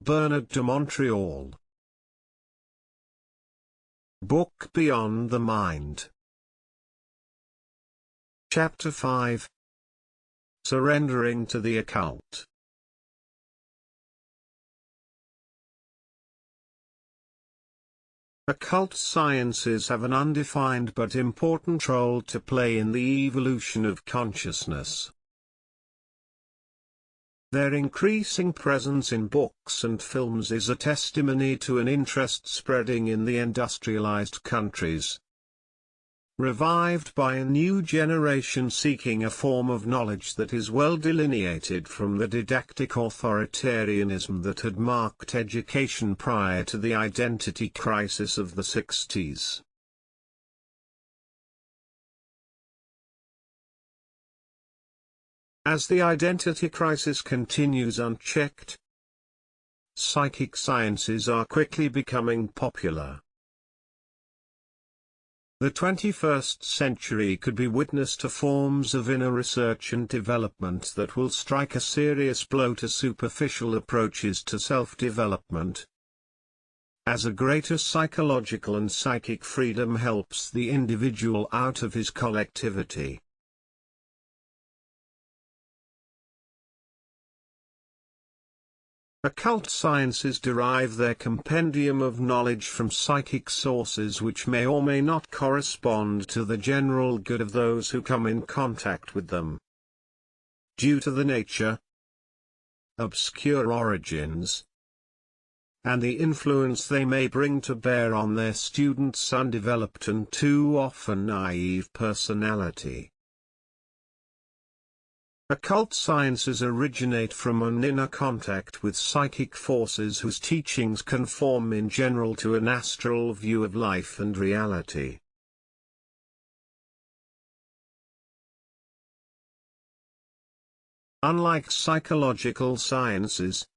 Bernard de Montreal. Book Beyond the Mind. Chapter 5. Surrendering to the Occult. Occult sciences have an undefined but important role to play in the evolution of consciousness. Their increasing presence in books and films is a testimony to an interest spreading in the industrialized countries, revived by a new generation seeking a form of knowledge that is well delineated from the didactic authoritarianism that had marked education prior to the identity crisis of the 60s. As the identity crisis continues unchecked, psychic sciences are quickly becoming popular. The 21st century could be witness to forms of inner research and development that will strike a serious blow to superficial approaches to self-development, as a greater psychological and psychic freedom helps the individual out of his collectivity. Occult sciences derive their compendium of knowledge from psychic sources which may or may not correspond to the general good of those who come in contact with them. Due to the nature, obscure origins, and the influence they may bring to bear on their students' undeveloped and too often naive personality. Occult sciences originate from an inner contact with psychic forces whose teachings conform in general to an astral view of life and reality. Unlike psychological sciences,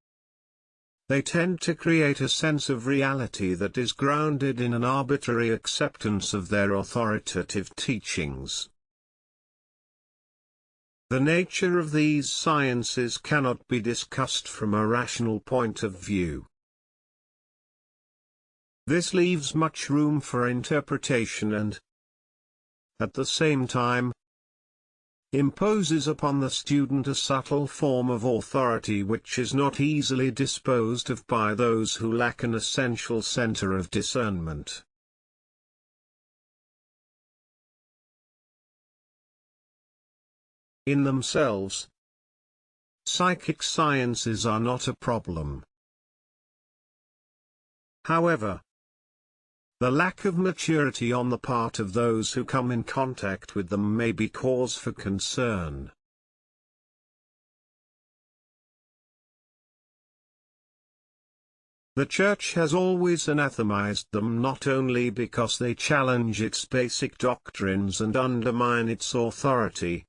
they tend to create a sense of reality that is grounded in an arbitrary acceptance of their authoritative teachings. The nature of these sciences cannot be discussed from a rational point of view. This leaves much room for interpretation and, at the same time, imposes upon the student a subtle form of authority which is not easily disposed of by those who lack an essential center of discernment. In themselves, psychic sciences are not a problem. However, the lack of maturity on the part of those who come in contact with them may be cause for concern. The Church has always anathematized them not only because they challenge its basic doctrines and undermine its authority,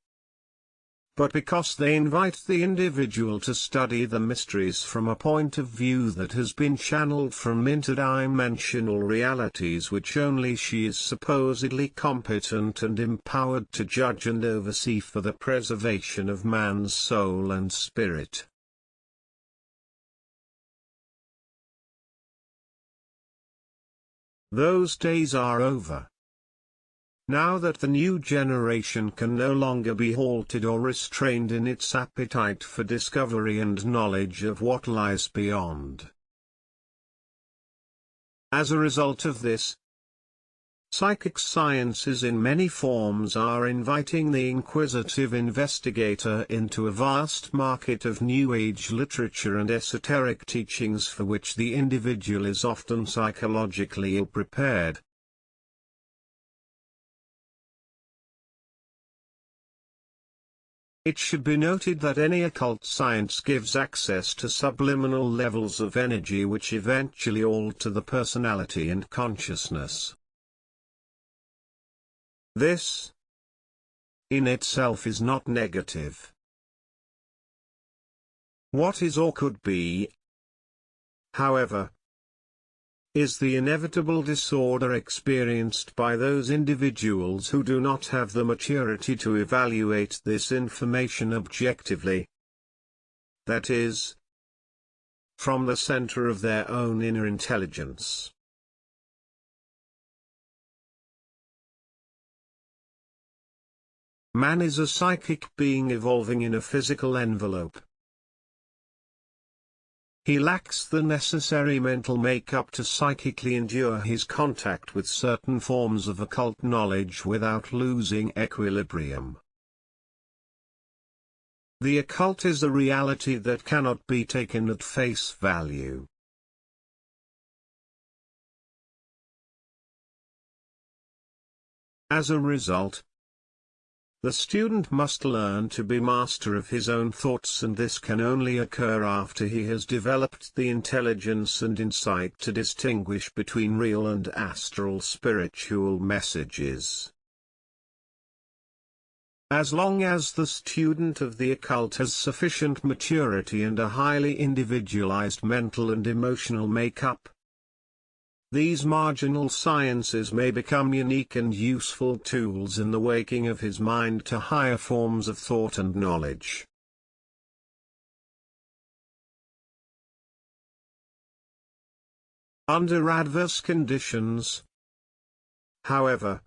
but because they invite the individual to study the mysteries from a point of view that has been channeled from interdimensional realities which only she is supposedly competent and empowered to judge and oversee for the preservation of man's soul and spirit. Those days are over. Now that the new generation can no longer be halted or restrained in its appetite for discovery and knowledge of what lies beyond. As a result of this, psychic sciences in many forms are inviting the inquisitive investigator into a vast market of New Age literature and esoteric teachings for which the individual is often psychologically ill-prepared. It should be noted that any occult science gives access to subliminal levels of energy which eventually alter the personality and consciousness. This, in itself, is not negative. What is or could be, however, is the inevitable disorder experienced by those individuals who do not have the maturity to evaluate this information objectively. That is, from the center of their own inner intelligence. Man is a psychic being evolving in a physical envelope. He lacks the necessary mental makeup to psychically endure his contact with certain forms of occult knowledge without losing equilibrium. The occult is a reality that cannot be taken at face value. As a result, the student must learn to be master of his own thoughts, and this can only occur after he has developed the intelligence and insight to distinguish between real and astral spiritual messages. As long as the student of the occult has sufficient maturity and a highly individualized mental and emotional makeup, these marginal sciences may become unique and useful tools in the waking of his mind to higher forms of thought and knowledge. Under adverse conditions, however,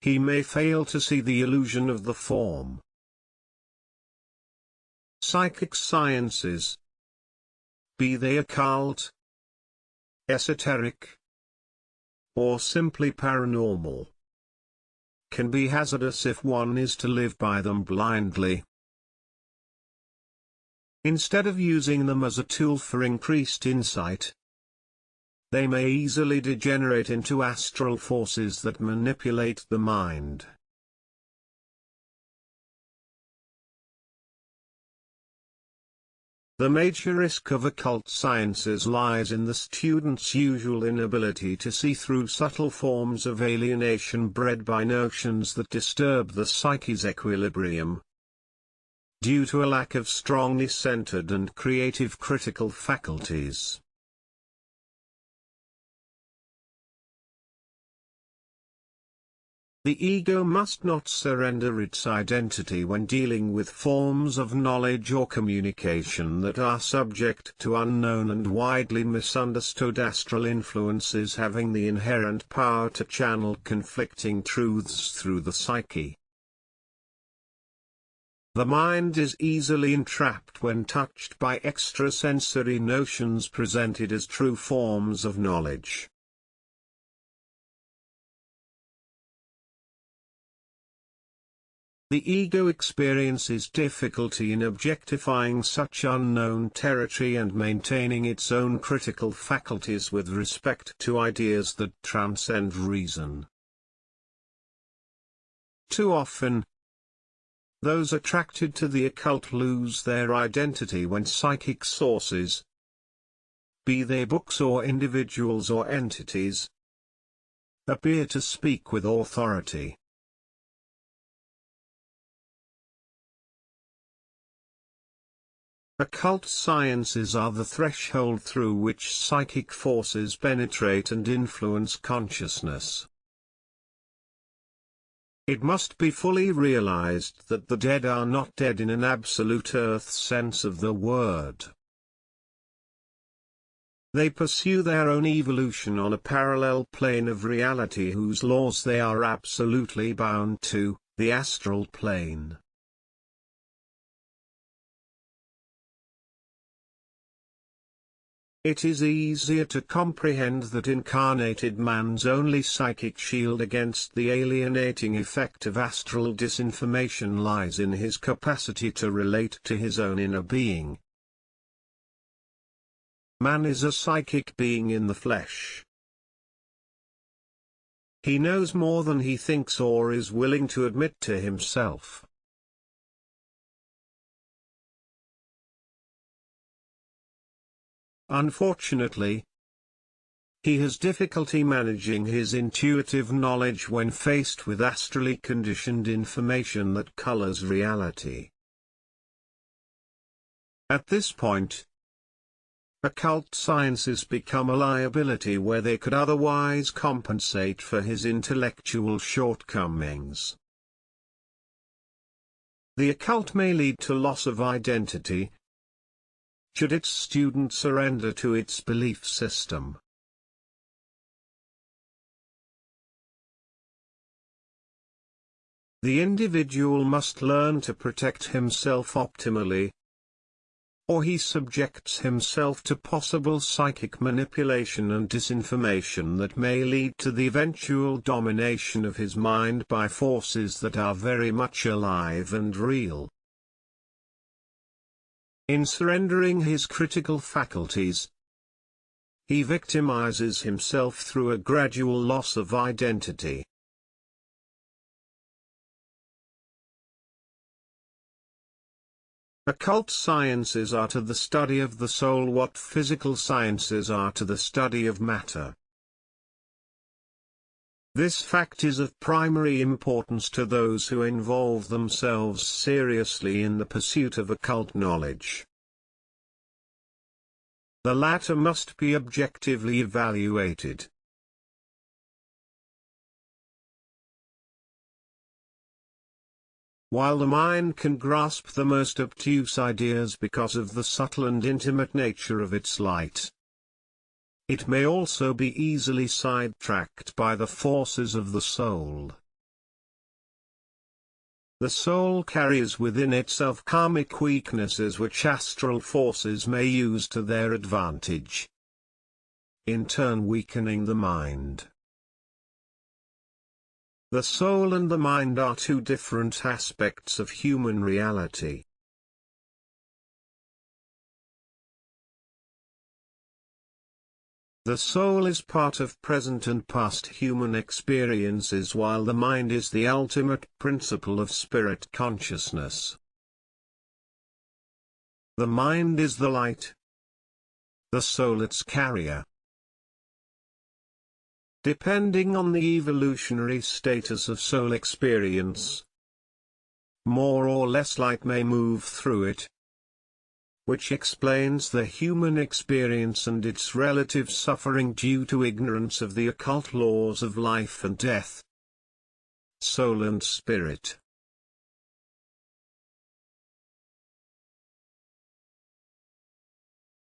he may fail to see the illusion of the form. Psychic sciences, be they occult, esoteric, or simply paranormal, can be hazardous if one is to live by them blindly. Instead of using them as a tool for increased insight, they may easily degenerate into astral forces that manipulate the mind. The major risk of occult sciences lies in the student's usual inability to see through subtle forms of alienation bred by notions that disturb the psyche's equilibrium, due to a lack of strongly centered and creative critical faculties. The ego must not surrender its identity when dealing with forms of knowledge or communication that are subject to unknown and widely misunderstood astral influences having the inherent power to channel conflicting truths through the psyche. The mind is easily entrapped when touched by extrasensory notions presented as true forms of knowledge. The ego experiences difficulty in objectifying such unknown territory and maintaining its own critical faculties with respect to ideas that transcend reason. Too often, those attracted to the occult lose their identity when psychic sources, be they books or individuals or entities, appear to speak with authority. Occult sciences are the threshold through which psychic forces penetrate and influence consciousness. It must be fully realized that the dead are not dead in an absolute earth sense of the word. They pursue their own evolution on a parallel plane of reality whose laws they are absolutely bound to, the astral plane. It is easier to comprehend that incarnated man's only psychic shield against the alienating effect of astral disinformation lies in his capacity to relate to his own inner being. Man is a psychic being in the flesh. He knows more than he thinks or is willing to admit to himself. Unfortunately, he has difficulty managing his intuitive knowledge when faced with astrally conditioned information that colors reality. At this point, occult sciences become a liability where they could otherwise compensate for his intellectual shortcomings. The occult may lead to loss of identity, should its student surrender to its belief system. The individual must learn to protect himself optimally, or he subjects himself to possible psychic manipulation and disinformation that may lead to the eventual domination of his mind by forces that are very much alive and real. In surrendering his critical faculties, he victimizes himself through a gradual loss of identity. Occult sciences are to the study of the soul what physical sciences are to the study of matter. This fact is of primary importance to those who involve themselves seriously in the pursuit of occult knowledge. The latter must be objectively evaluated. While the mind can grasp the most obtuse ideas because of the subtle and intimate nature of its light, it may also be easily sidetracked by the forces of the soul. The soul carries within itself karmic weaknesses which astral forces may use to their advantage, in turn weakening the mind. The soul and the mind are two different aspects of human reality. The soul is part of present and past human experiences while the mind is the ultimate principle of spirit consciousness. The mind is the light, the soul its carrier. Depending on the evolutionary status of soul experience, more or less light may move through it, which explains the human experience and its relative suffering due to ignorance of the occult laws of life and death, soul and spirit.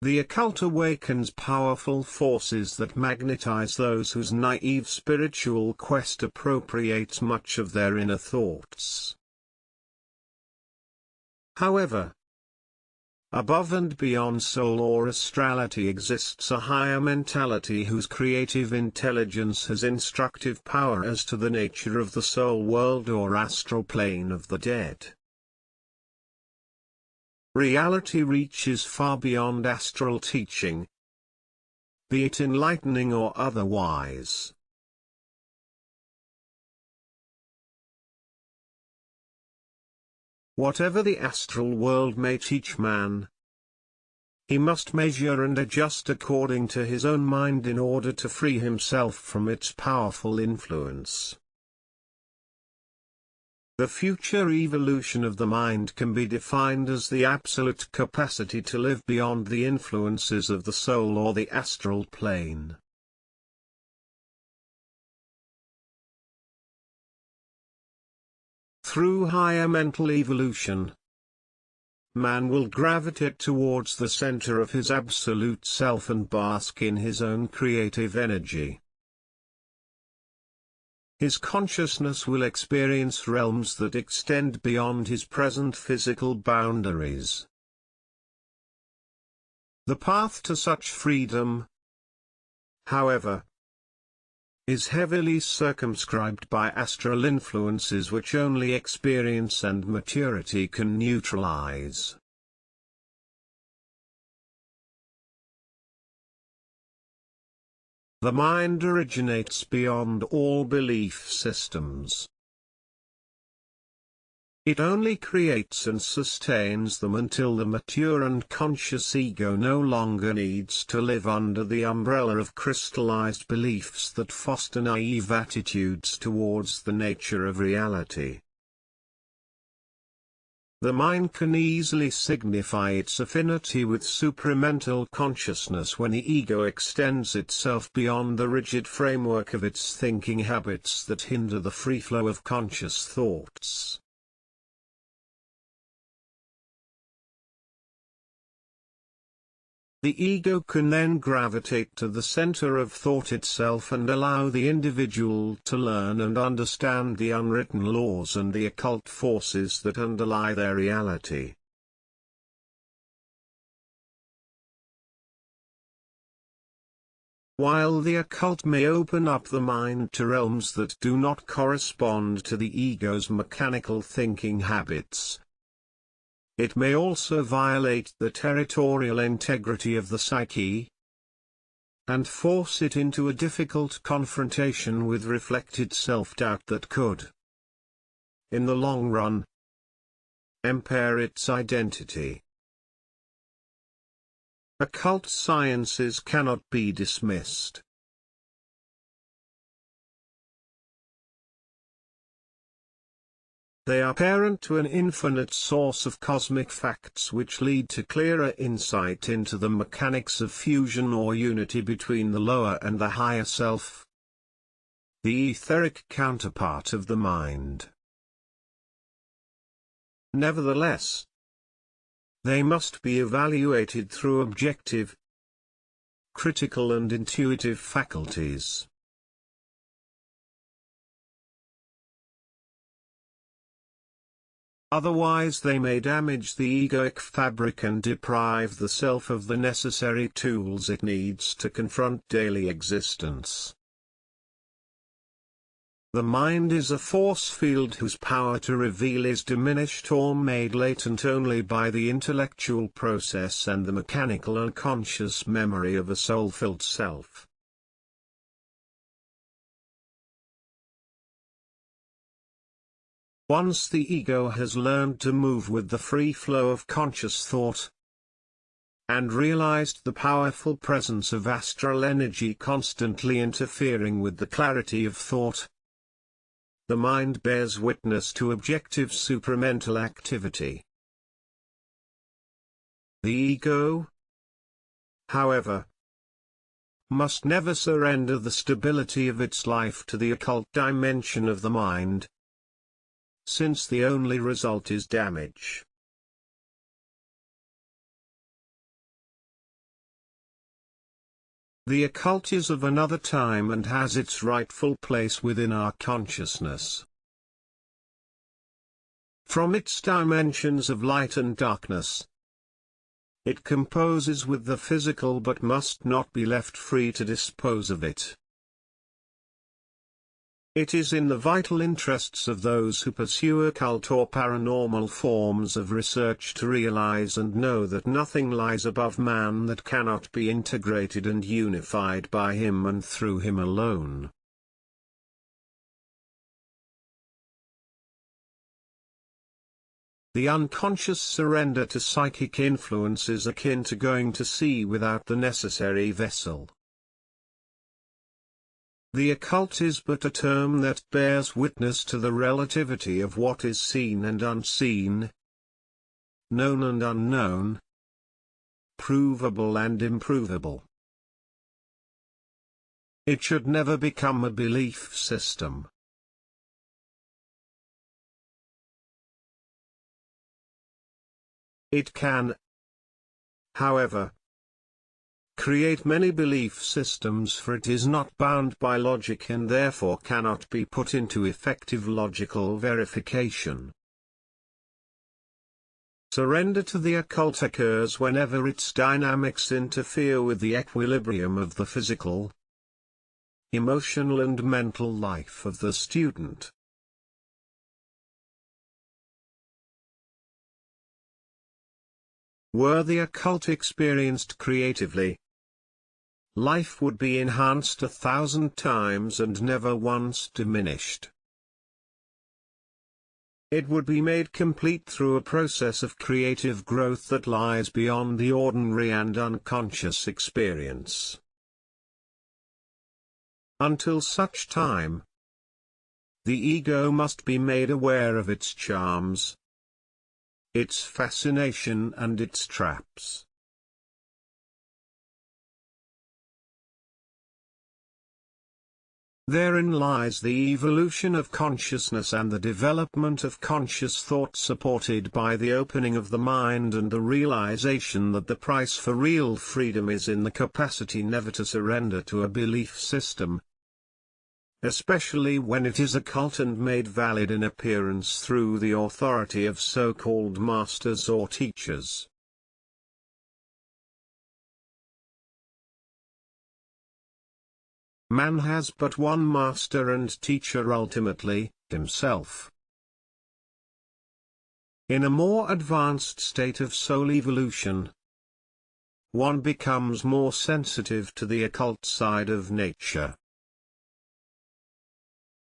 The occult awakens powerful forces that magnetize those whose naive spiritual quest appropriates much of their inner thoughts. However, above and beyond soul or astrality exists a higher mentality whose creative intelligence has instructive power as to the nature of the soul world or astral plane of the dead. Reality reaches far beyond astral teaching, be it enlightening or otherwise. Whatever the astral world may teach man, he must measure and adjust according to his own mind in order to free himself from its powerful influence. The future evolution of the mind can be defined as the absolute capacity to live beyond the influences of the soul or the astral plane. Through higher mental evolution, man will gravitate towards the center of his absolute self and bask in his own creative energy. His consciousness will experience realms that extend beyond his present physical boundaries. The path to such freedom, however, is heavily circumscribed by astral influences which only experience and maturity can neutralize. The mind originates beyond all belief systems. It only creates and sustains them until the mature and conscious ego no longer needs to live under the umbrella of crystallized beliefs that foster naive attitudes towards the nature of reality. The mind can easily signify its affinity with supramental consciousness when the ego extends itself beyond the rigid framework of its thinking habits that hinder the free flow of conscious thoughts. The ego can then gravitate to the center of thought itself and allow the individual to learn and understand the unwritten laws and the occult forces that underlie their reality. While the occult may open up the mind to realms that do not correspond to the ego's mechanical thinking habits, it may also violate the territorial integrity of the psyche and force it into a difficult confrontation with reflected self-doubt that could, in the long run, impair its identity. Occult sciences cannot be dismissed. They are parent to an infinite source of cosmic facts which lead to clearer insight into the mechanics of fusion or unity between the lower and the higher self, the etheric counterpart of the mind. Nevertheless, they must be evaluated through objective, critical and intuitive faculties. Otherwise they may damage the egoic fabric and deprive the self of the necessary tools it needs to confront daily existence. The mind is a force field whose power to reveal is diminished or made latent only by the intellectual process and the mechanical unconscious memory of a soul-filled self. Once the ego has learned to move with the free flow of conscious thought, and realized the powerful presence of astral energy constantly interfering with the clarity of thought, the mind bears witness to objective supramental activity. The ego, however, must never surrender the stability of its life to the occult dimension of the mind, since the only result is damage. The occult is of another time and has its rightful place within our consciousness. From its dimensions of light and darkness, it composes with the physical but must not be left free to dispose of it. It is in the vital interests of those who pursue occult or paranormal forms of research to realize and know that nothing lies above man that cannot be integrated and unified by him and through him alone. The unconscious surrender to psychic influence is akin to going to sea without the necessary vessel. The occult is but a term that bears witness to the relativity of what is seen and unseen, known and unknown, provable and improvable. It should never become a belief system. It can, however, create many belief systems, for it is not bound by logic and therefore cannot be put into effective logical verification. Surrender to the occult occurs whenever its dynamics interfere with the equilibrium of the physical, emotional and mental life of the student. Were the occult experienced creatively, life would be enhanced 1,000 times and never once diminished. It would be made complete through a process of creative growth that lies beyond the ordinary and unconscious experience. Until such time, the ego must be made aware of its charms, its fascination and its traps. Therein lies the evolution of consciousness and the development of conscious thought, supported by the opening of the mind and the realization that the price for real freedom is in the capacity never to surrender to a belief system, especially when it is occult and made valid in appearance through the authority of so-called masters or teachers. Man has but one master and teacher, ultimately, himself. In a more advanced state of soul evolution, one becomes more sensitive to the occult side of nature.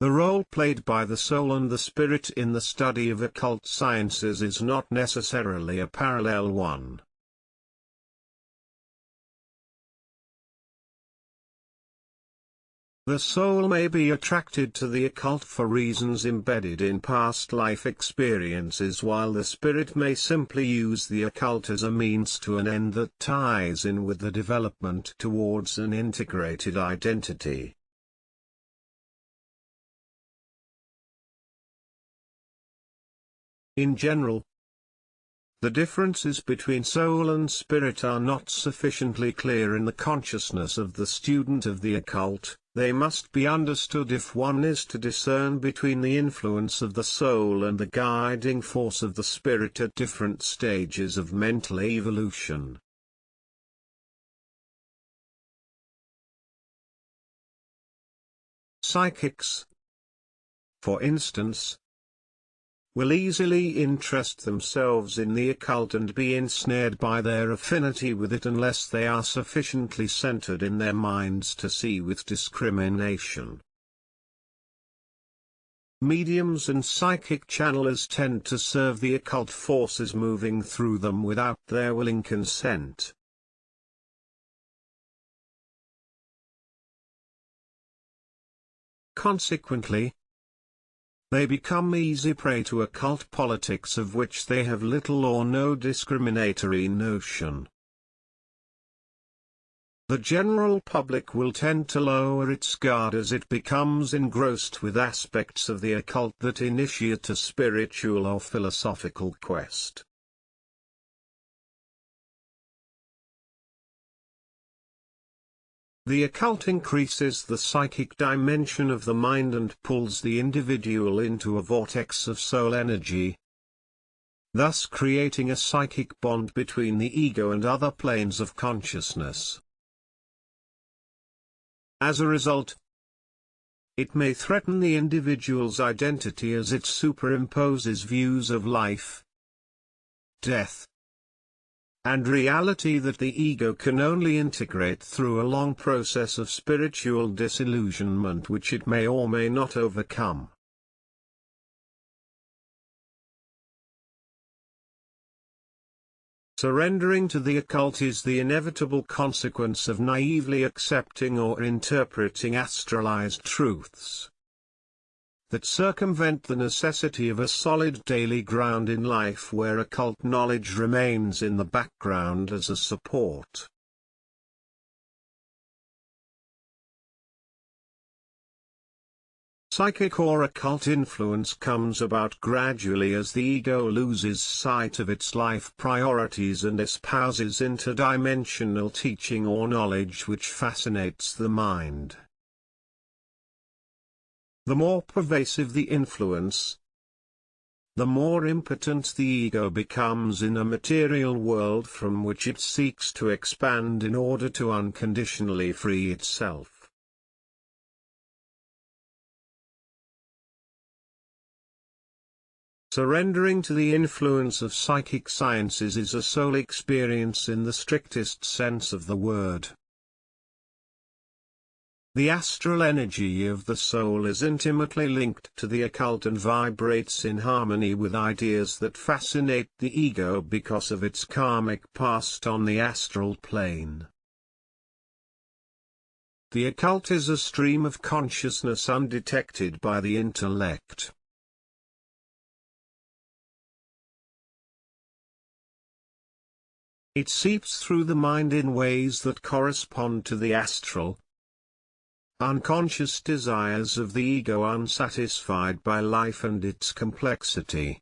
The role played by the soul and the spirit in the study of occult sciences is not necessarily a parallel one. The soul may be attracted to the occult for reasons embedded in past life experiences, while the spirit may simply use the occult as a means to an end that ties in with the development towards an integrated identity. In general, the differences between soul and spirit are not sufficiently clear in the consciousness of the student of the occult. They must be understood if one is to discern between the influence of the soul and the guiding force of the spirit at different stages of mental evolution. Psychics, for instance, will easily interest themselves in the occult and be ensnared by their affinity with it unless they are sufficiently centered in their minds to see with discrimination. Mediums and psychic channelers tend to serve the occult forces moving through them without their willing consent. Consequently, they become easy prey to occult politics of which they have little or no discriminatory notion. The general public will tend to lower its guard as it becomes engrossed with aspects of the occult that initiate a spiritual or philosophical quest. The occult increases the psychic dimension of the mind and pulls the individual into a vortex of soul energy, thus creating a psychic bond between the ego and other planes of consciousness. As a result, it may threaten the individual's identity as it superimposes views of life, death, and reality that the ego can only integrate through a long process of spiritual disillusionment which it may or may not overcome. Surrendering to the occult is the inevitable consequence of naively accepting or interpreting astralized truths that circumvent the necessity of a solid daily ground in life where occult knowledge remains in the background as a support. Psychic or occult influence comes about gradually as the ego loses sight of its life priorities and espouses interdimensional teaching or knowledge which fascinates the mind. The more pervasive the influence, the more impotent the ego becomes in a material world from which it seeks to expand in order to unconditionally free itself. Surrendering to the influence of psychic sciences is a soul experience in the strictest sense of the word. The astral energy of the soul is intimately linked to the occult and vibrates in harmony with ideas that fascinate the ego because of its karmic past on the astral plane. The occult is a stream of consciousness undetected by the intellect. It seeps through the mind in ways that correspond to the astral, unconscious desires of the ego unsatisfied by life and its complexity.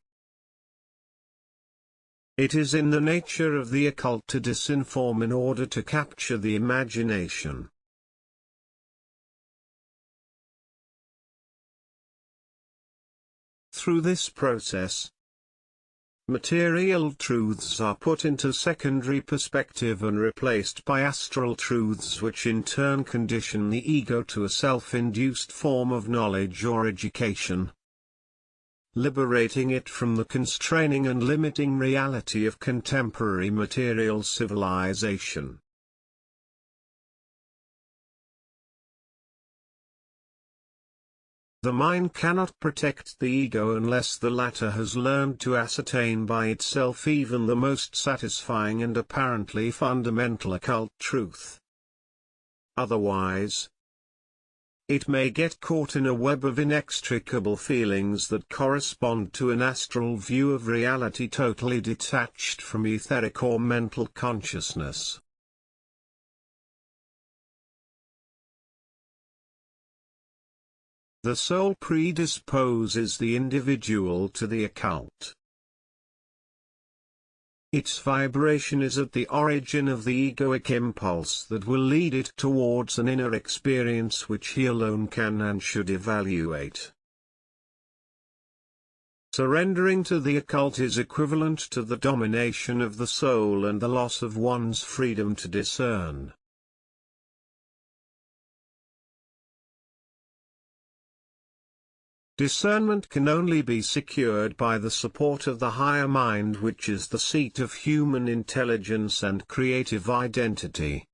It is in the nature of the occult to disinform in order to capture the imagination. Through this process, material truths are put into secondary perspective and replaced by astral truths, which in turn condition the ego to a self-induced form of knowledge or education, liberating it from the constraining and limiting reality of contemporary material civilization. The mind cannot protect the ego unless the latter has learned to ascertain by itself even the most satisfying and apparently fundamental occult truth. Otherwise, it may get caught in a web of inextricable feelings that correspond to an astral view of reality totally detached from etheric or mental consciousness. The soul predisposes the individual to the occult. Its vibration is at the origin of the egoic impulse that will lead it towards an inner experience which he alone can and should evaluate. Surrendering to the occult is equivalent to the domination of the soul and the loss of one's freedom to discern. Discernment can only be secured by the support of the higher mind, which is the seat of human intelligence and creative identity.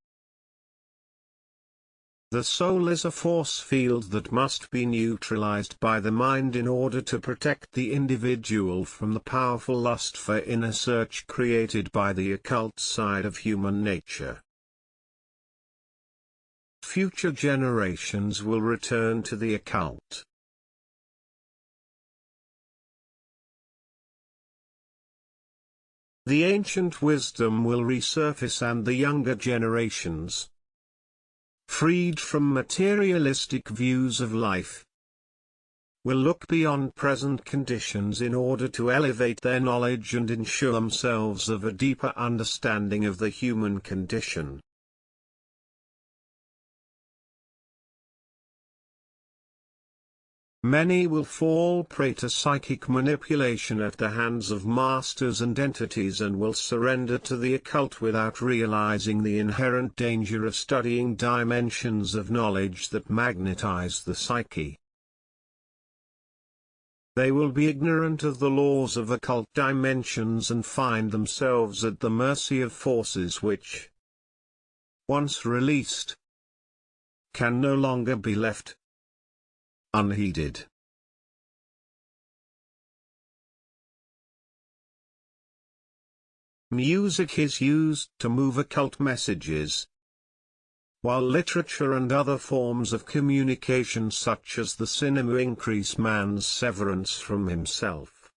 The soul is a force field that must be neutralized by the mind in order to protect the individual from the powerful lust for inner search created by the occult side of human nature. Future generations will return to the occult. The ancient wisdom will resurface and the younger generations, freed from materialistic views of life, will look beyond present conditions in order to elevate their knowledge and ensure themselves of a deeper understanding of the human condition. Many will fall prey to psychic manipulation at the hands of masters and entities and will surrender to the occult without realizing the inherent danger of studying dimensions of knowledge that magnetize the psyche. They will be ignorant of the laws of occult dimensions and find themselves at the mercy of forces which, once released, can no longer be left unheeded. Music is used to move occult messages, while literature and other forms of communication such as the cinema increase man's severance from himself.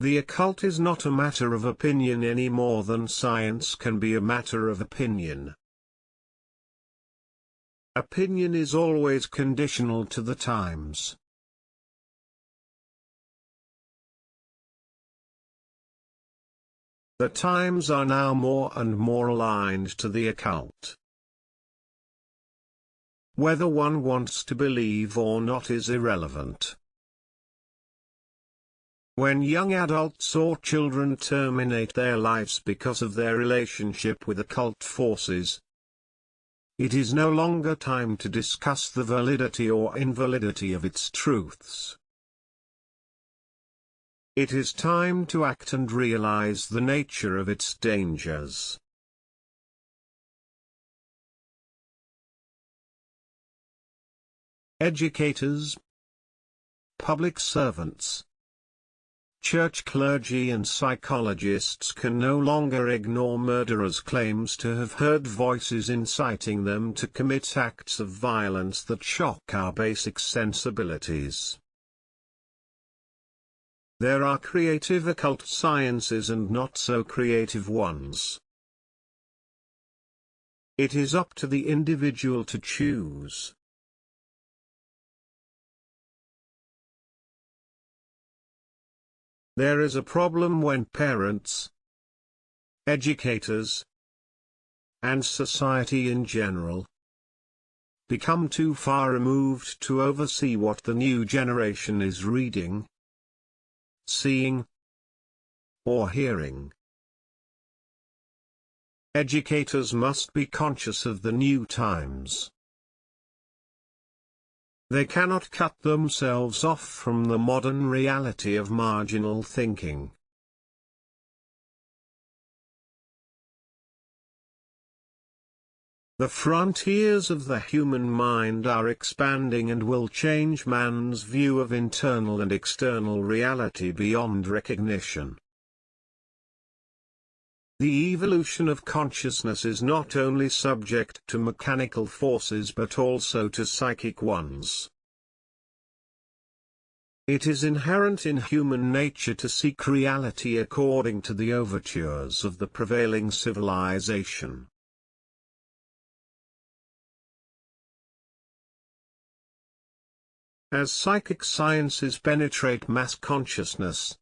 The occult is not a matter of opinion any more than science can be a matter of opinion. Opinion is always conditional to the times. The times are now more and more aligned to the occult. Whether one wants to believe or not is irrelevant. When young adults or children terminate their lives because of their relationship with occult forces, it is no longer time to discuss the validity or invalidity of its truths. It is time to act and realize the nature of its dangers. Educators, public servants, church clergy and psychologists can no longer ignore murderers' claims to have heard voices inciting them to commit acts of violence that shock our basic sensibilities. There are creative occult sciences and not so creative ones. It is up to the individual to choose. There is a problem when parents, educators, and society in general become too far removed to oversee what the new generation is reading, seeing, or hearing. Educators must be conscious of the new times. They cannot cut themselves off from the modern reality of marginal thinking. The frontiers of the human mind are expanding and will change man's view of internal and external reality beyond recognition. The evolution of consciousness is not only subject to mechanical forces but also to psychic ones. It is inherent in human nature to seek reality according to the overtures of the prevailing civilization. As psychic sciences penetrate mass consciousness,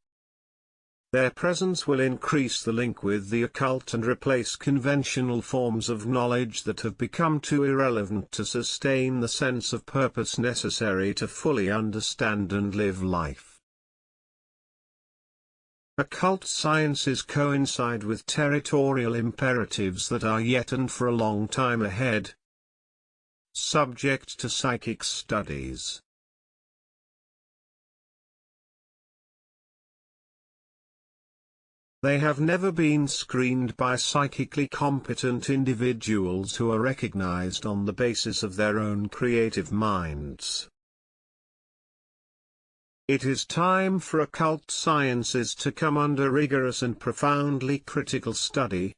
their presence will increase the link with the occult and replace conventional forms of knowledge that have become too irrelevant to sustain the sense of purpose necessary to fully understand and live life. Occult sciences coincide with territorial imperatives that are yet and for a long time ahead subject to psychic studies. They have never been screened by psychically competent individuals who are recognized on the basis of their own creative minds. It is time for occult sciences to come under rigorous and profoundly critical study,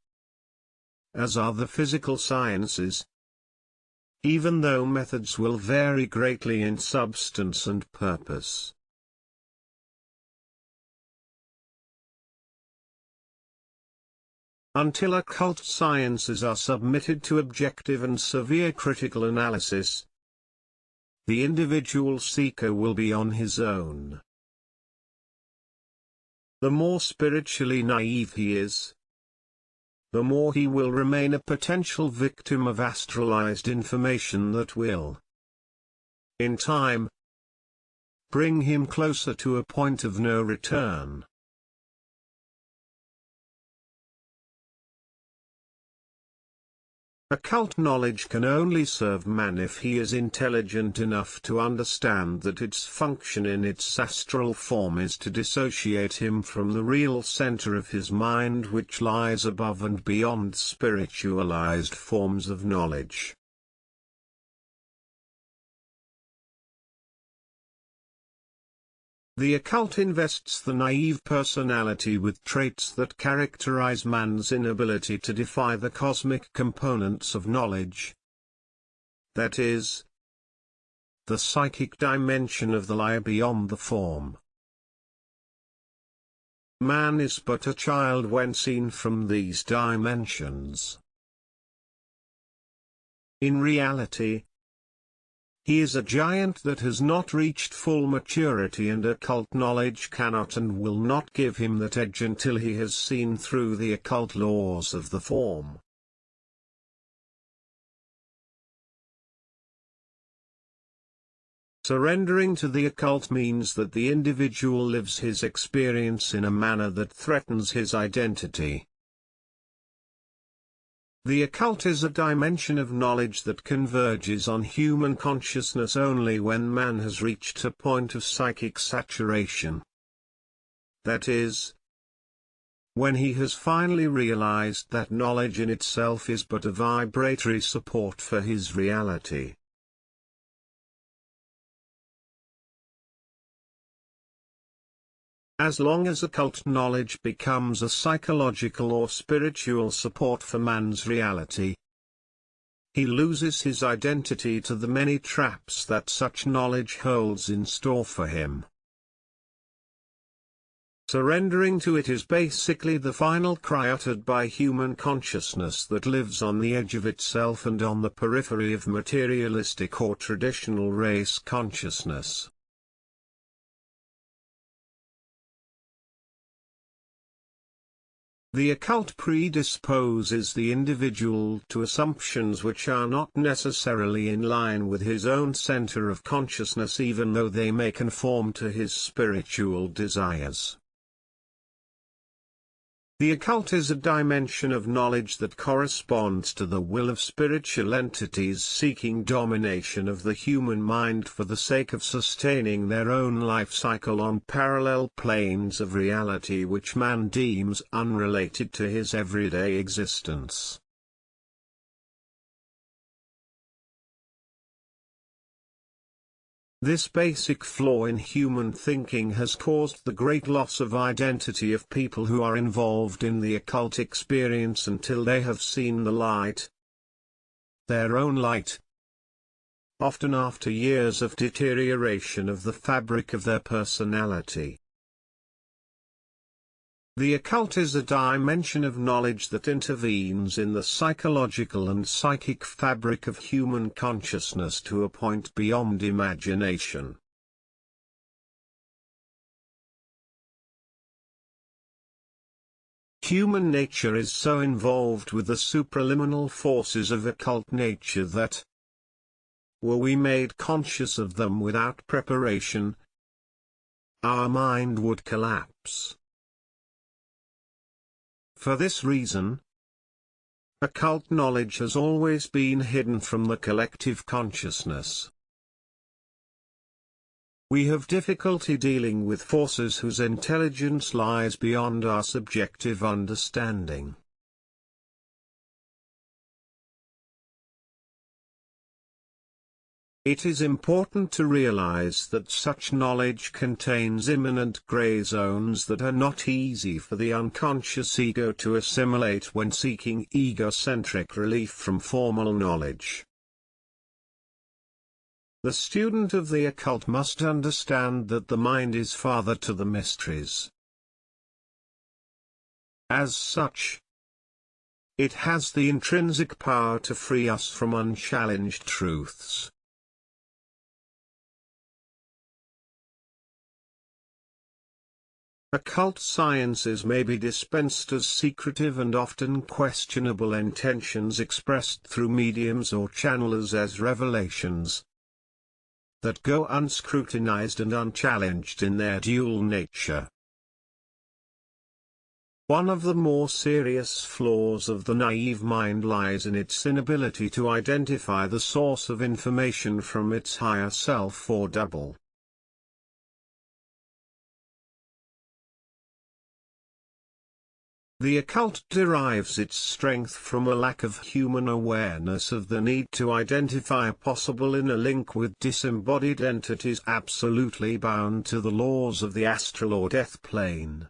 as are the physical sciences, even though methods will vary greatly in substance and purpose. Until occult sciences are submitted to objective and severe critical analysis, the individual seeker will be on his own. The more spiritually naive he is, the more he will remain a potential victim of astralized information that will, in time, bring him closer to a point of no return. Occult knowledge can only serve man if he is intelligent enough to understand that its function in its astral form is to dissociate him from the real center of his mind, which lies above and beyond spiritualized forms of knowledge. The occult invests the naive personality with traits that characterize man's inability to defy the cosmic components of knowledge. That is, the psychic dimension of the lie beyond the form. Man is but a child when seen from these dimensions. In reality, he is a giant that has not reached full maturity, and occult knowledge cannot and will not give him that edge until he has seen through the occult laws of the form. Surrendering to the occult means that the individual lives his experience in a manner that threatens his identity. The occult is a dimension of knowledge that converges on human consciousness only when man has reached a point of psychic saturation. That is, when he has finally realized that knowledge in itself is but a vibratory support for his reality. As long as occult knowledge becomes a psychological or spiritual support for man's reality, he loses his identity to the many traps that such knowledge holds in store for him. Surrendering to it is basically the final cry uttered by human consciousness that lives on the edge of itself and on the periphery of materialistic or traditional race consciousness. The occult predisposes the individual to assumptions which are not necessarily in line with his own center of consciousness, even though they may conform to his spiritual desires. The occult is a dimension of knowledge that corresponds to the will of spiritual entities seeking domination of the human mind for the sake of sustaining their own life cycle on parallel planes of reality which man deems unrelated to his everyday existence. This basic flaw in human thinking has caused the great loss of identity of people who are involved in the occult experience until they have seen the light, their own light, often after years of deterioration of the fabric of their personality. The occult is a dimension of knowledge that intervenes in the psychological and psychic fabric of human consciousness to a point beyond imagination. Human nature is so involved with the supraliminal forces of occult nature that, were we made conscious of them without preparation, our mind would collapse. For this reason, occult knowledge has always been hidden from the collective consciousness. We have difficulty dealing with forces whose intelligence lies beyond our subjective understanding. It is important to realize that such knowledge contains immanent gray zones that are not easy for the unconscious ego to assimilate when seeking egocentric relief from formal knowledge. The student of the occult must understand that the mind is father to the mysteries. As such, it has the intrinsic power to free us from unchallenged truths. Occult sciences may be dispensed as secretive and often questionable intentions expressed through mediums or channelers as revelations that go unscrutinized and unchallenged in their dual nature. One of the more serious flaws of the naive mind lies in its inability to identify the source of information from its higher self or double. The occult derives its strength from a lack of human awareness of the need to identify a possible inner link with disembodied entities absolutely bound to the laws of the astral or death plane.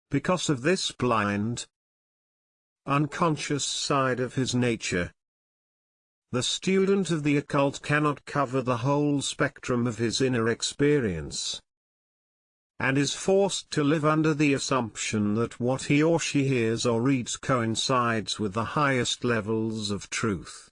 Because of this blind, unconscious side of his nature, the student of the occult cannot cover the whole spectrum of his inner experience, and is forced to live under the assumption that what he or she hears or reads coincides with the highest levels of truth.